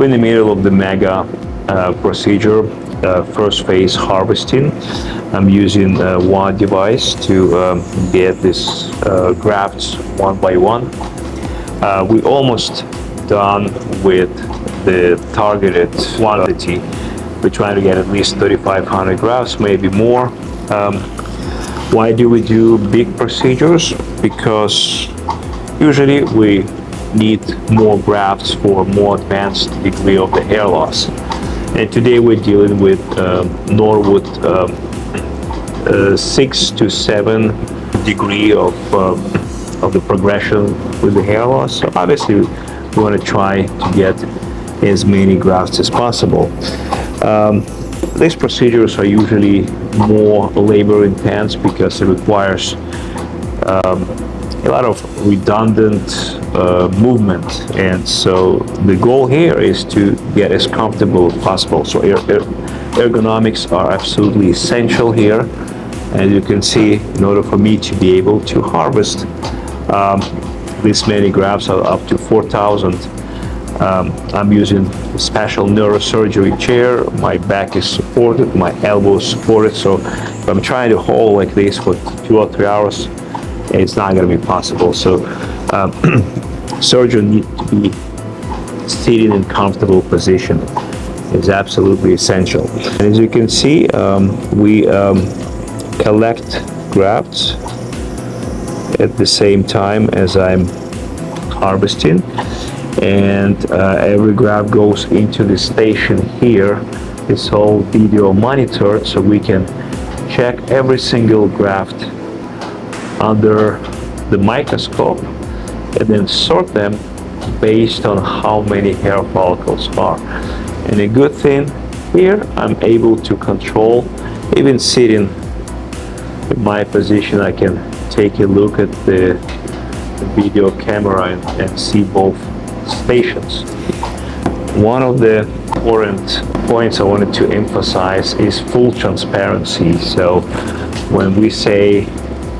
We're in the middle of the mega procedure, first phase harvesting. I'm using one device to get these grafts one by one. We're almost done with the targeted quantity. We're trying to get at least 3,500 grafts, maybe more. Why do we do big procedures? Because usually we need more grafts for more advanced degree of the hair loss. And today we're dealing with Norwood 6 to 7 degree of the progression with the hair loss. So obviously we want to try to get as many grafts as possible. These procedures are usually more labor intense because it requires a lot of redundant movement, and so the goal here is to get as comfortable as possible. So ergonomics are absolutely essential here. As you can see, in order for me to be able to harvest this many grafts, up to 4,000, I'm using a special neurosurgery chair. My back is supported, my elbow is supported, so if I'm trying to hold like this for 2 or 3 hours, it's not going to be possible. So surgeon need to be sitting in comfortable position. It's absolutely essential. And as you can see, we collect grafts at the same time as I'm harvesting, and every graft goes into the station here. It's all video monitored, so we can check every single graft under the microscope and then sort them based on how many hair follicles are. And a good thing here, I'm able to control, even sitting in my position, I can take a look at the video camera and see both stations. One of the important points I wanted to emphasize is full transparency. So when we say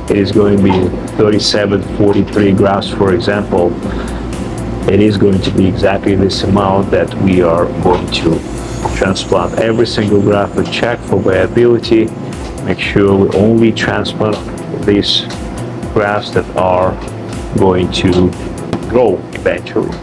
it is going to be 3743 grafts, for example, it is going to be exactly this amount that we are going to transplant. Every single graft we check for viability, make sure we only transplant these grafts that are going to grow eventually.